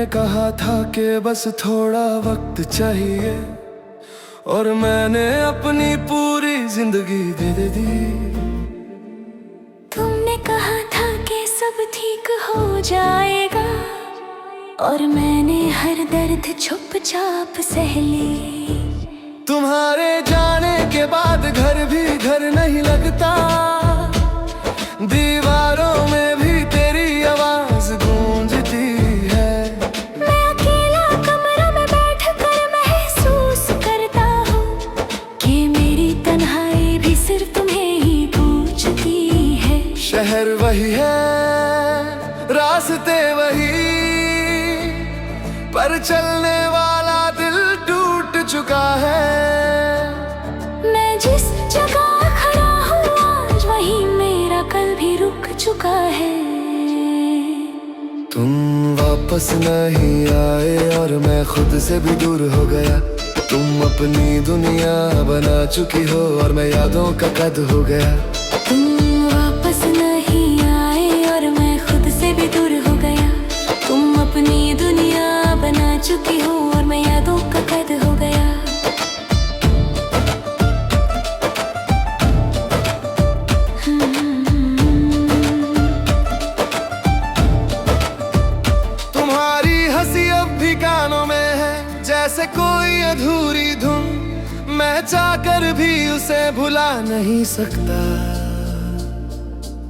कहा था कि बस थोड़ा वक्त चाहिए, और मैंने अपनी पूरी जिंदगी दे दी। तुमने कहा था कि सब ठीक हो जाएगा, और मैंने हर दर्द चुपचाप सह ली। तुम्हारे जाने के बाद घर भी घर नहीं लगता, दीवारों में भी तेरी आवाज गूंजती है। मैं अकेला कमरा में बैठकर महसूस करता हूँ कि मेरी तन्हाई भी सिर्फ तुम्हें ही पूछती है। शहर वही है, रास्ते वही, पर चलने वाला दिल टूट चुका है। मैं जिस जगह खड़ा हूँ आज वही मेरा कल भी रुक चुका है। तुम वापस नहीं आए और मैं खुद से भी दूर हो गया। तुम अपनी दुनिया बना चुकी हो और मैं यादों का कैद हो गया। तुम वापस नहीं आए और मैं खुद से भी दूर हो गया। तुम अपनी दुनिया बना चुकी हो और मैं यादों का कैद हो गया। तुम्हारी हंसी अब भी कानों में है, जैसे कोई अधूरी धुन। मैं चाहकर भी उसे भुला नहीं सकता,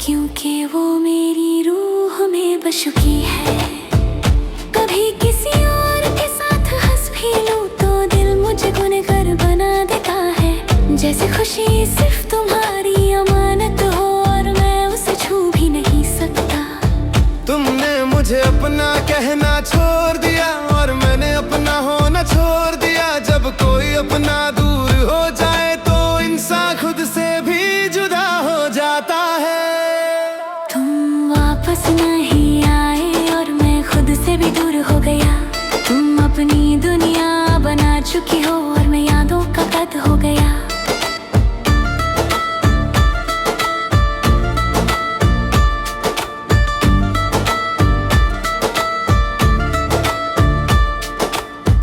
क्योंकि वो मेरी रूह में बस चुकी है। कभी किसी और के साथ हंस भी लूं तो दिल मुझे गुनहगार बना देता है। जैसे खुशी सिर्फ तुम्हारी अमानत हो और मैं उसे छू भी नहीं सकता। तुमने मुझे अपना कहना छोड़ दिया और मैंने अपना होना छोड़ दिया। जब कोई अपना दूर हो जाए तो इंसान खुद से भी जुदा हो जाता है। तुम वापस नहीं आए और मैं खुद से भी दूर हो गया। तुम अपनी दुनिया बना चुकी हो और मैं यादों का कैद हो गया।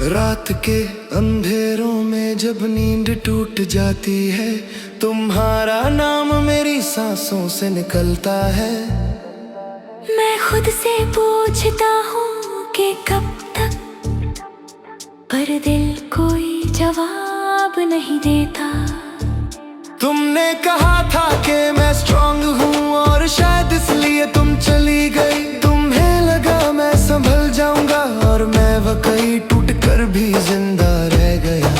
रात के अंधेरों में जब नींद टूट जाती है, तुम्हारा नाम मेरी सांसों से निकलता है। मैं खुद से पूछता हूँ कि कब तक, पर दिल कोई जवाब नहीं देता। तुमने कहा था कि मैं स्ट्रांग हूँ और शायद इसलिए तुम चली गई। तुम्हें लगा मैं संभल जाऊंगा और मैं वाकई टूट कर भी जिंदा रह गया।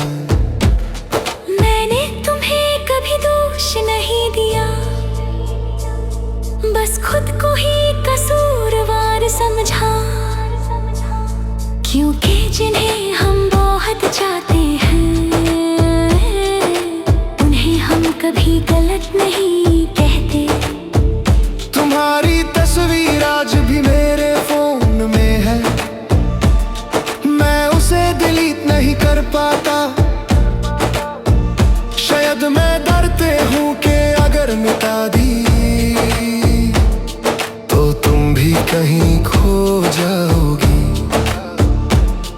मैंने तुम्हें कभी दोष नहीं दिया, बस खुद को ही कसूरवार समझा। क्योंकि जिन्हें हम बहुत चाहते हैं उन्हें हम कभी गलत नहीं कहते। तुम्हारी तस्वीर आज भी मेरे फोन में है, मैं उसे डिलीट नहीं कर पाता। शायद मैं डरते हूँ कि अगर मिटा दी तो तुम भी कहीं खो जाओगी।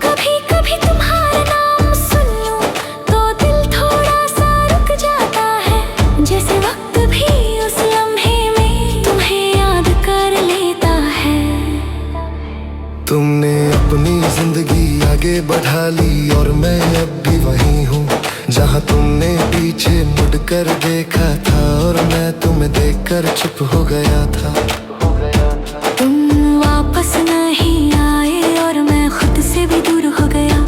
कभी कभी तुम्हारा नाम सुन लूं तो दिल थोड़ा सा रुक जाता है। जैसे वक्त भी उस लम्हे में तुम्हें याद कर लेता है। तुमने अपनी जिंदगी आगे बढ़ा ली और मैं अब भी वही हूँ जहाँ तुमने पीछे मुड़कर देखा था, और मैं तुम्हें देखकर चुप हो गया था। तुम वापस नहीं आए और मैं खुद से भी दूर हो गया।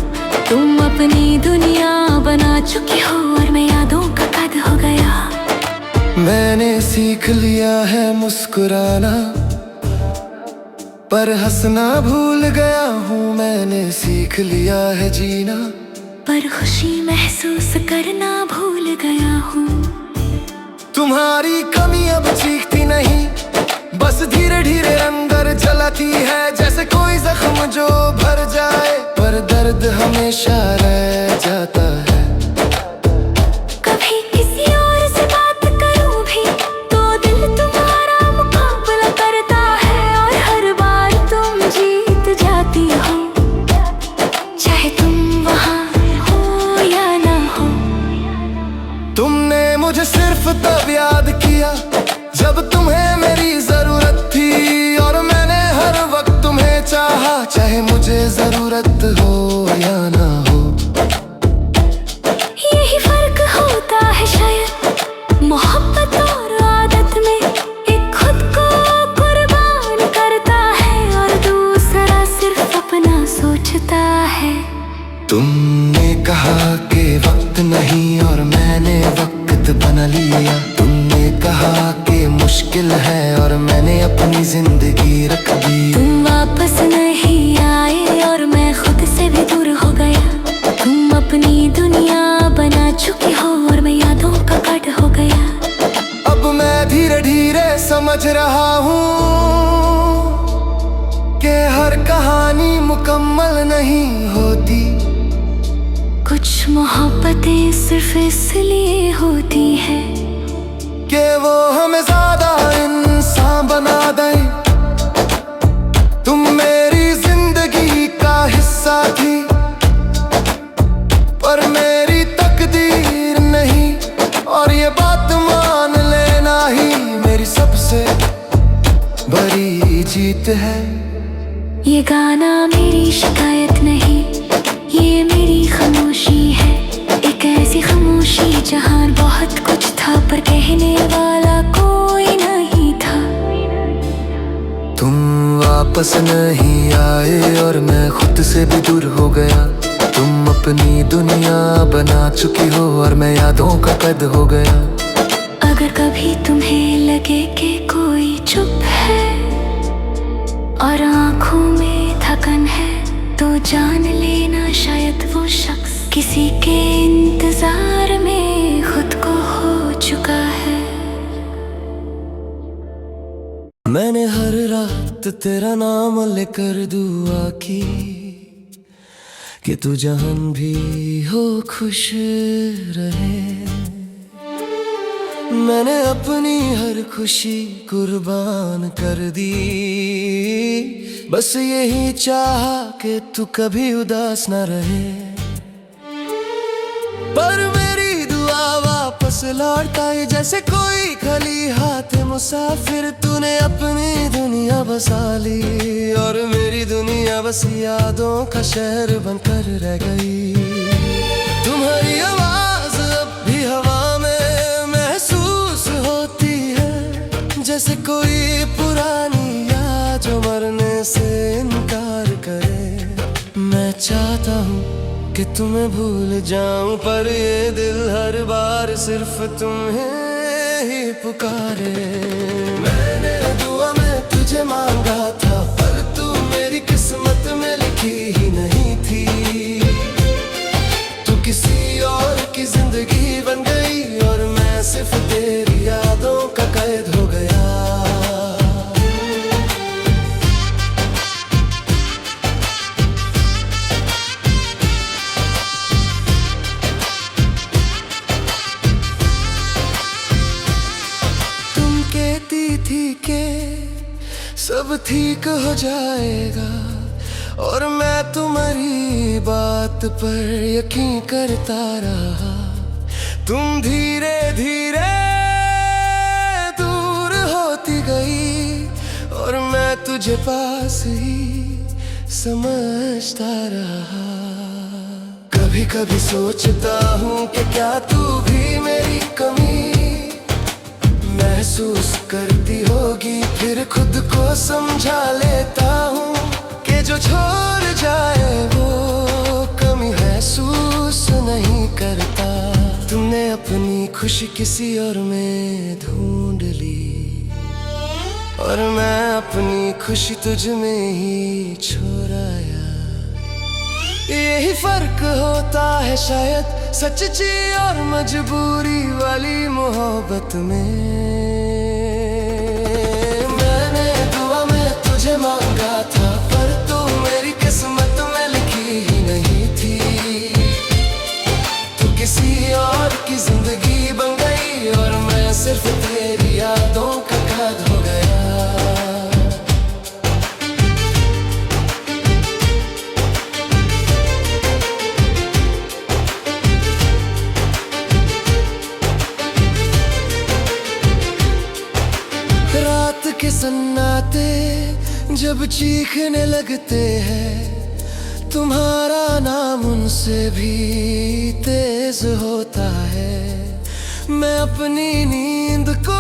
तुम अपनी दुनिया बना चुकी हो और मैं यादों का कैद हो गया। मैंने सीख लिया है मुस्कुराना, पर हंसना भूल गया हूँ। मैंने सीख लिया है जीना, पर खुशी महसूस करना भूल गया हूँ। तुम्हारी कमी अब चीखती नहीं, बस धीरे धीरे अंदर जलाती है। जैसे कोई जख्म जो भर जाए पर दर्द हमेशा रह जाता है। कभी किसी और से बात करूं भी तो दिल तुम्हारा मुकाबला करता है, और हर बार तुम जीत जाती हो। तब याद किया जब तुम्हें मेरी जरूरत थी, और मैंने हर वक्त तुम्हें चाहा, चाहे मुझे जरूरत हो या ना हो। यही फर्क होता है शायद मोहब्बत और आदत में, एक खुद को कुर्बान करता है और दूसरा सिर्फ अपना सोचता है। तुमने कहा कि वक्त नहीं और मैंने वक्त बना लिया, तुमने कहा कि मुश्किल है और मैंने अपनी जिंदगी रख दी। तुम वापस नहीं आए और मैं खुद से भी दूर हो गया, तुम अपनी दुनिया बना चुकी हो और मैं यादों का कट हो गया। अब मैं धीरे धीरे समझ रहा हूँ कि हर कहानी मुकम्मल नहीं होती, कुछ मोहब्बतें सिर्फ इसलिए होती है कि वो हमें ज्यादा इंसान बना दे। तुम मेरी जिंदगी का हिस्सा थी पर मेरी तकदीर नहीं, और ये बात मान लेना ही मेरी सबसे बड़ी जीत है। ये गाना मेरी शिकायत नहीं, ये मेरी खामोशी है, एक ऐसी खामोशी जहाँ बहुत कुछ था पर कहने वाला कोई नहीं था। तुम वापस नहीं आए और मैं खुद से भी दूर हो गया, तुम अपनी दुनिया बना चुकी हो और मैं यादों का कैद हो गया। अगर कभी तुम्हें लगे कि कोई चुप है और आँखों में थकन है, तो जान लेना शायद वो शख्स किसी के इंतजार में खुद को हो चुका है। मैंने हर रात तेरा नाम लेकर दुआ की कि तू जहां भी हो खुश रहे। मैंने अपनी हर खुशी कुर्बान कर दी, बस यही चाहा कि तू कभी उदास न रहे। पर मेरी दुआ वापस लौट आई जैसे कोई खाली हाथ मुसाफिर, तूने अपनी दुनिया बसा ली और मेरी दुनिया बस यादों का शहर बनकर रह गई। तुम्हारी आवाज अब भी हवा में महसूस होती है, जैसे कोई पुरानी याद जो मरने से इनकार करे। मैं चाहता हूँ कि तुम्हें भूल जाऊं, पर ये दिल हर बार सिर्फ तुम्हें ही पुकारे। मैंने दुआ में तुझे मांगा था पर तू मेरी किस्मत में लिखी ही नहीं थी, तू किसी और की जिंदगी बन गई और मैं सिर्फ तेरी यादों का कैद हो गया। थी के सब ठीक हो जाएगा और मैं तुम्हारी बात पर यकीन करता रहा। तुम धीरे धीरे दूर होती गई और मैं तुझे पास ही समझता रहा। कभी कभी सोचता हूँ कि क्या तू भी मेरी कमी महसूस करती होगी, फिर खुद को समझा लेता हूँ कि जो छोड़ जाए वो कमी महसूस नहीं करता। तुमने अपनी खुशी किसी और में ढूंढ ली और मैं अपनी खुशी तुझ में ही छोड़ आया। यही फर्क होता है शायद सच्ची और मजबूरी वाली मोहब्बत में। मैंने दुआ में तुझे मांगा था पर तू मेरी किस्मत में लिखी ही नहीं थी, तू किसी और की जिंदगी बन गई और मैं सिर्फ तेरी यादों का कैद हो गया। के सन्नाटे जब चीखने लगते हैं, तुम्हारा नाम उनसे भी तेज होता है। मैं अपनी नींद को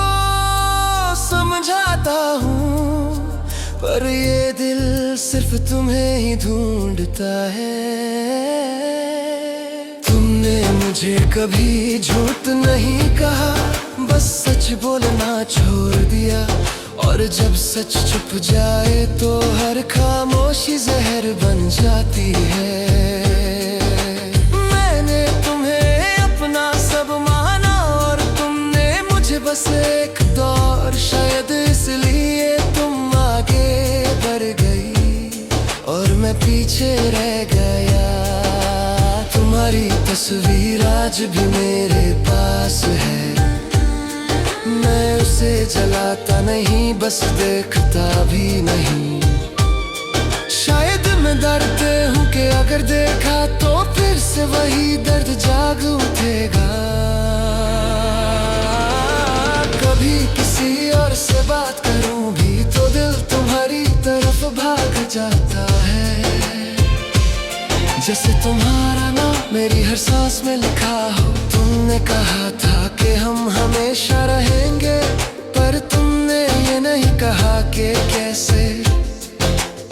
समझाता हूँ, पर ये दिल सिर्फ तुम्हें ही ढूंढता है। तुमने मुझे कभी झूठ नहीं कहा, बस सच बोलना छोड़ दिया। और जब सच छुप जाए तो हर खामोशी जहर बन जाती है। मैंने तुम्हें अपना सब माना और तुमने मुझे बस एक दौर, शायद इसलिए तुम आगे बढ़ गई और मैं पीछे रह गया। तुम्हारी तस्वीर आज भी मेरे पास है, मैं उसे जलाता नहीं, बस देखता भी नहीं। शायद मैं डरते हूँ कि अगर देखा तो फिर से वही दर्द जाग उठेगा। कभी किसी और से बात करूँ भी तो दिल तुम्हारी तरफ भाग जाता है। जैसे तुम्हारा नाम मेरी हर सांस में लिखा हो। तुमने कहा था कि हम हमेशा रहेंगे, पर तुमने ये नहीं कहा कि कैसे।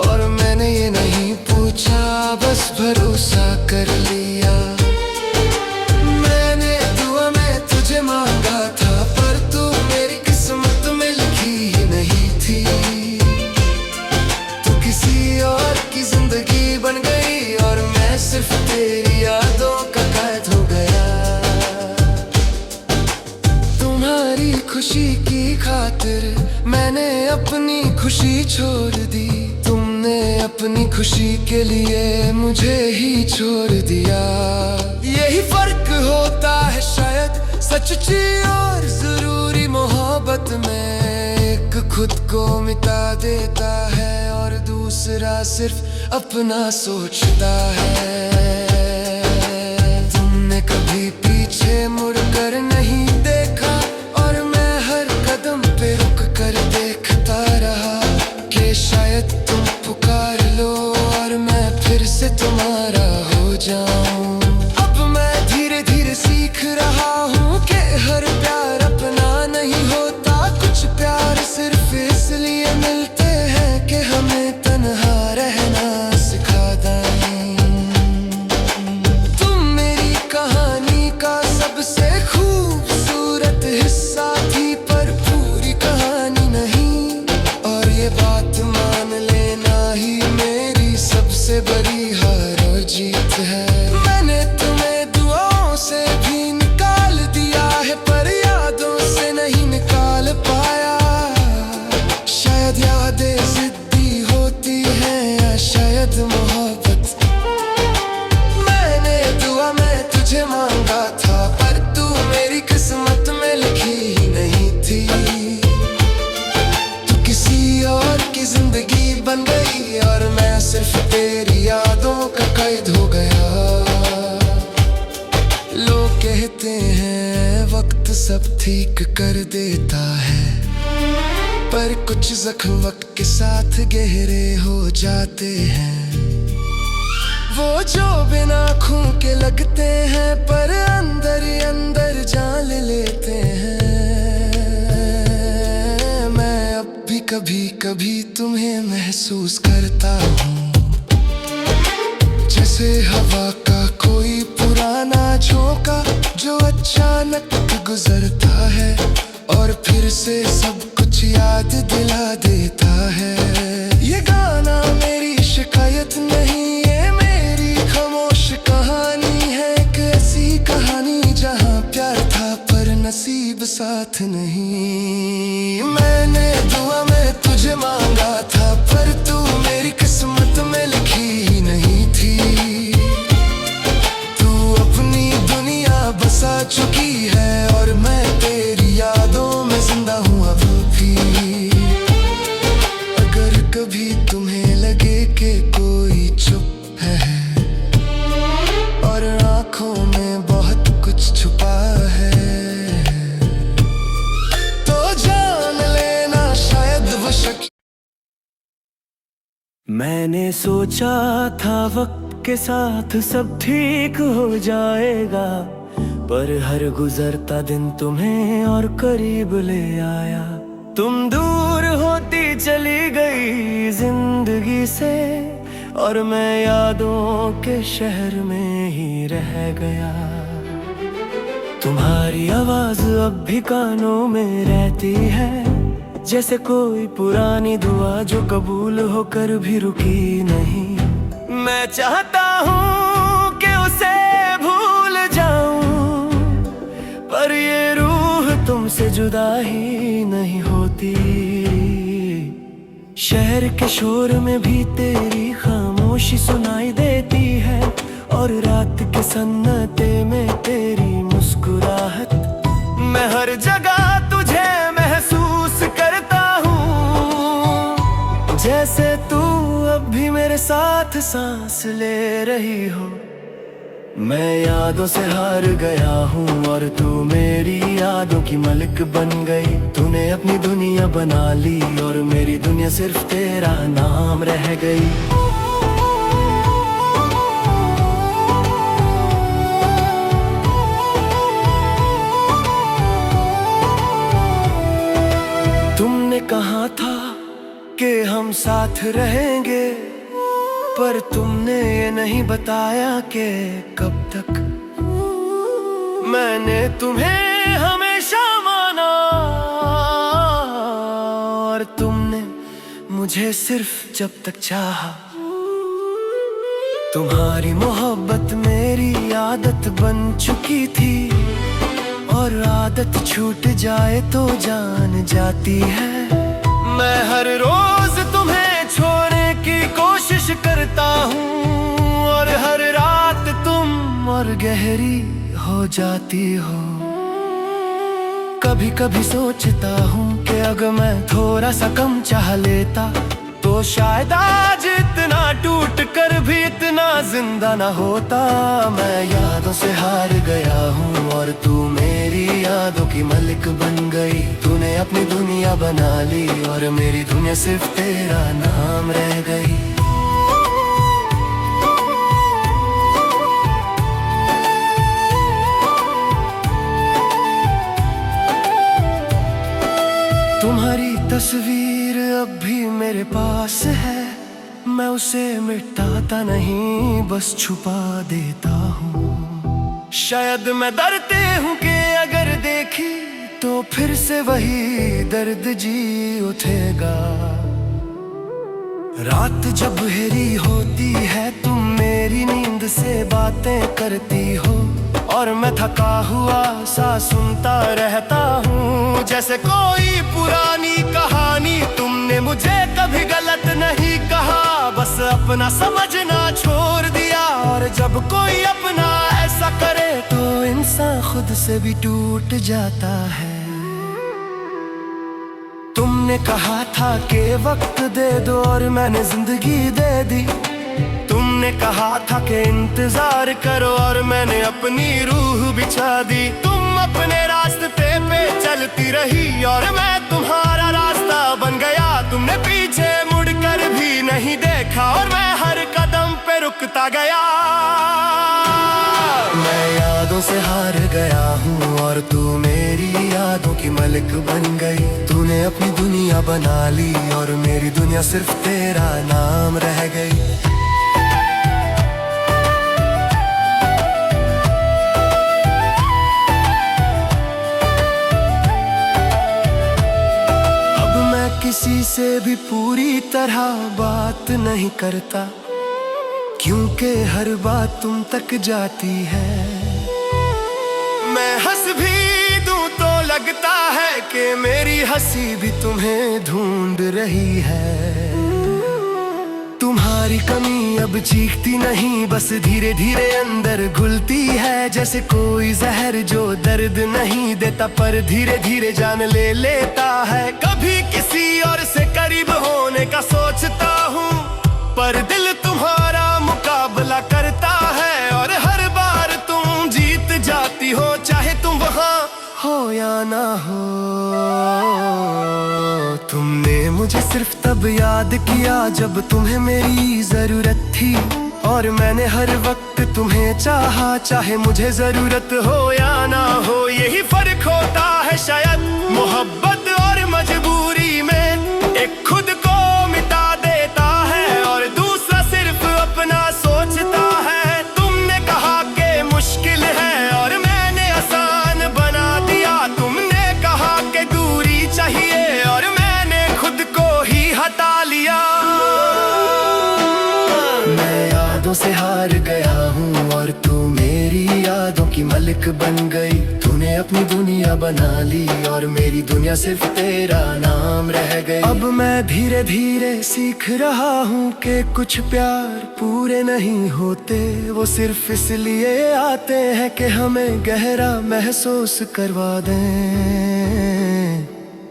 और मैंने ये नहीं पूछा, बस भरोसा कर लिया। मैंने दुआ में तुझे मांगा था, पर तू मेरी किस्मत में लिखी ही नहीं थी। तू किसी और की जिंदगी बन गई और मैं सिर्फ तेरी यादों का कैद हो गया। तुम्हारी खुशी की खातिर मैंने अपनी खुशी छोड़ दी। तुमने अपनी खुशी के लिए मुझे ही छोड़ दिया। यही फर्क होता है शायद सच्ची और जरूरी मोहब्बत में। एक खुद को मिटा देता है और दूसरा सिर्फ अपना सोचता है। तुमने कभी पीछे मुड़कर नहीं देखा और मैं हर कदम पे रुक कर देखता रहा कि शायद तुम पुकार लो और मैं फिर से तुम्हारा हो जाऊं। अब मैं धीरे धीरे सीख रहा हूँ कि हर प्यार अपना नहीं होता। कुछ प्यार सिर्फ इसलिए मिलते हैं कि हमें तन्हा रहना सिखा दें। तुम मेरी कहानी का सबसे खूबसूरत हिस्सा थी, पर पूरी कहानी नहीं। और ये बात मान लेना ही मेरी सबसे बड़ी हार और जीत है। मैंने तुम्हें दुआओं से भी निकाल दिया है, पर यादों से नहीं निकाल पाया। शायद यादें जिद्दी होती हैं या शायद मोहब्बत। मैंने दुआ में तुझे मांगा था, पर तू मेरी किस्मत में लिखी ही नहीं थी। तू किसी और की जिंदगी बन गई और मैं सिर्फ तेरी यादों का कैद हो गया। लोग कहते हैं वक्त सब ठीक कर देता है, पर कुछ जख्म वक्त के साथ गहरे हो जाते हैं। वो जो बिना खून के लगते हैं, पर अंदर ही अंदर जान लेते हैं। मैं अब भी कभी कभी तुम्हें महसूस करता हूँ, जैसे हवा का कोई पुराना झोंका जो अचानक गुजरता है और फिर से सब कुछ याद दिला देता है। ये गाना मेरी शिकायत नहीं, ये मेरी खामोश कहानी है। एक ऐसी कहानी जहाँ प्यार था पर नसीब साथ नहीं। मैंने दुआ में तुझे मांगा था, पर तू मेरी किस्मत में लिखी ही नहीं थी। तू अपनी दुनिया बसा चुकी है और मैं तेरी यादों में जिंदा हूँ अब भी। अगर कभी तुम्हें लगे कि कोई चुप है और आंखों में बहुत कुछ छुपा है, तो जान लेना शायद मैंने सोचा था वक्त के साथ सब ठीक हो जाएगा, पर हर गुजरता दिन तुम्हें और करीब ले आया। तुम दूर होती चली गई जिंदगी से, और मैं यादों के शहर में ही रह गया। तुम्हारी आवाज अब भी कानों में रहती है, जैसे कोई पुरानी दुआ जो कबूल होकर भी रुकी नहीं। मैं चाहता हूँ कि उसे भूल जाऊं, पर ये रूह तुमसे जुदा ही नहीं होती। शहर के शोर में भी तेरी खामोशी सुनाई देती है, और रात के सन्नाटे में तेरी मुस्कुराहट। मैं हर जगह तुझे महसूस करता हूँ, जैसे तू अब भी मेरे साथ सांस ले रही हो। मैं यादों से हार गया हूँ और तू मेरी यादों की मलिक बन गई। तूने अपनी दुनिया बना ली और मेरी दुनिया सिर्फ तेरा नाम रह गई। तुमने कहा था कि हम साथ रहेंगे, पर तुमने ये नहीं बताया कि कब तक। मैंने तुम्हें हमेशा माना और तुमने मुझे सिर्फ जब तक चाहा। तुम्हारी मोहब्बत मेरी आदत बन चुकी थी, और आदत छूट जाए तो जान जाती है। मैं हर रोज तुम्हें छोड़ने की कोशिश करता हूँ, और हर रात तुम और गहरी हो जाती हो। कभी कभी सोचता हूँ कि अगर मैं थोड़ा सा कम चाह लेता, तो शायद आज इतना टूट कर भी इतना जिंदा ना होता। मैं यादों से हार गया हूँ और तू मेरी यादों की मलिक बन गई। तूने अपनी दुनिया बना ली और मेरी दुनिया सिर्फ तेरा नाम रह गई। तुम्हारी तस्वीर अब भी मेरे पास है, मैं उसे मिटाता नहीं बस छुपा देता हूँ। शायद मैं डरते हूँ कि अगर देखी तो फिर से वही दर्द जी उठेगा। रात जब गहरी होती है तुम मेरी नींद से बातें करती हो, और मैं थका हुआ सा सुनता रहता हूँ, जैसे कोई पुरानी कहानी। तुमने मुझे कभी गलत नहीं कहा, बस अपना समझना छोड़ दिया। और जब कोई अपना ऐसा करे तो इंसान खुद से भी टूट जाता है। तुमने कहा था कि वक्त दे दो और मैंने जिंदगी दे दी। तुमने कहा था कि इंतजार करो और मैंने अपनी रूह बिछा दी। तुम अपने रास्ते पे चलती रही और मैं तुम्हारा रास्ता बन गया। तुमने पीछे मुड़कर भी नहीं देखा और मैं हर कदम पे रुकता गया। मैं यादों से हार गया हूँ और तू मेरी यादों की मलिक बन गई। तूने अपनी दुनिया बना ली और मेरी दुनिया सिर्फ तेरा नाम रह गई। किसी से भी पूरी तरह बात नहीं करता, क्योंकि हर बात तुम तक जाती है। मैं हंस भी दूं तो लगता है कि मेरी हंसी भी तुम्हें ढूंढ रही है। तुम्हारी कमी अब चीखती नहीं, बस धीरे धीरे अंदर घुलती है। जैसे कोई जहर जो दर्द नहीं देता पर धीरे धीरे जान ले लेता है। कभी किसी और से करीब होने का सोचता हूँ, पर दिल तुम्हारा मुकाबला करता है। और हर बार तुम जीत जाती हो, चाहे तुम वहाँ हो या ना हो। तुमने मुझे सिर्फ तब याद किया जब तुम्हें मेरी जरूरत थी, और मैंने हर वक्त तुम्हें चाहा, चाहे मुझे जरूरत हो या ना हो। यही फर्क होता है शायद मोहब्बत और मजबूरी में। एक खुद को मिटा देता है और दूसरा सिर्फ अपना सोचता है। तुमने कहा कि मुश्किल है और मैंने आसान बना दिया। तुमने कहा कि दूरी चाहिए और मैंने खुद को ही हटा लिया। मैं यादों से हार गया हूँ और तू मेरी यादों की मलिक बन गई। तूने अपनी दुनिया बना ली और मेरी दुनिया सिर्फ तेरा नाम रह गई। अब मैं धीरे धीरे सीख रहा हूँ कि कुछ प्यार पूरे नहीं होते, वो सिर्फ इसलिए आते हैं कि हमें गहरा महसूस करवा दें।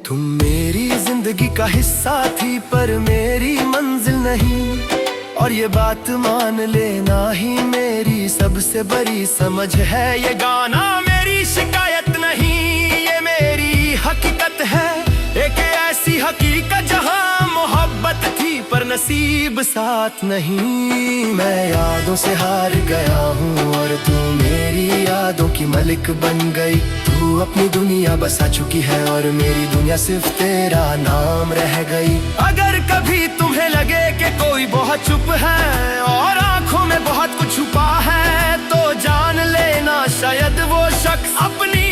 तुम मेरी जिंदगी का हिस्सा थी पर मेरी मंजिल नहीं, और ये बात मान लेना ही मेरी सबसे बड़ी समझ है। ये गाना मेरी शिकायत नहीं, ये मेरी हकीकत है। एक ऐसी हकीकत जहां मोहब्बत थी पर नसीब साथ नहीं। मैं यादों से हार गया हूँ और तू मेरी यादों की मलिक बन गई। तू अपनी दुनिया बसा चुकी है और मेरी दुनिया सिर्फ तेरा नाम रह गई। अगर कभी तुम्हें लगे कि कोई बहुत चुप है और आंखों में बहुत कुछ छुपा है, तो जान लेना शायद वो शख्स अपनी